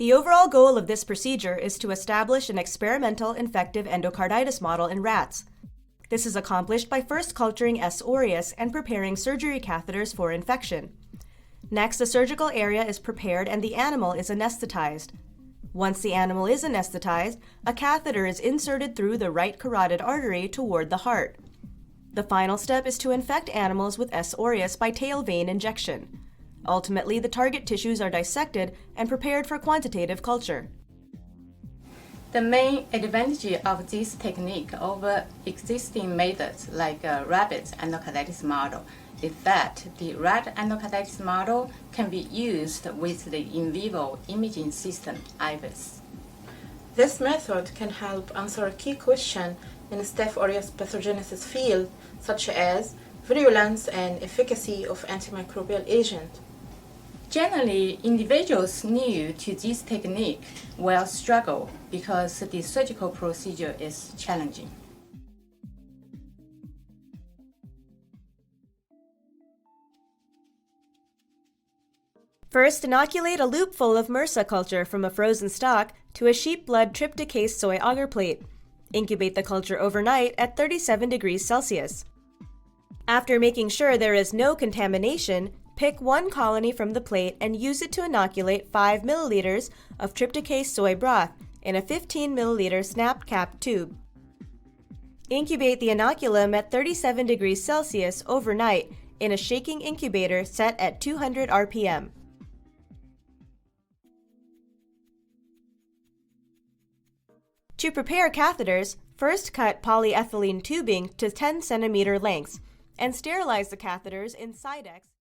The overall goal of this procedure is to establish an experimental infective endocarditis model in rats. This is accomplished by first culturing S. aureus and preparing surgery catheters for infection. Next, the surgical area is prepared and the animal is anesthetized. Once the animal is anesthetized, a catheter is inserted through the right carotid artery toward the heart. The final step is to infect animals with S. aureus by tail vein injection. Ultimately, the target tissues are dissected and prepared for quantitative culture. The main advantage of this technique over existing methods like a rabbit endocarditis model is that the rat endocarditis model can be used with the in vivo imaging system IVIS. This method can help answer a key question in the Staph aureus pathogenesis field, such as virulence and efficacy of antimicrobial agent. Generally, individuals new to this technique will struggle because the surgical procedure is challenging. First, inoculate a loop full of MRSA culture from a frozen stock to a sheep blood trypticase soy agar plate. Incubate the culture overnight at 37 degrees Celsius. After making sure there is no contamination, pick one colony from the plate and use it to inoculate 5 milliliters of trypticase soy broth in a 15 milliliter snap cap tube. Incubate the inoculum at 37 degrees Celsius overnight in a shaking incubator set at 200 RPM. To prepare catheters, first cut polyethylene tubing to 10 centimeter lengths and sterilize the catheters in Sidex.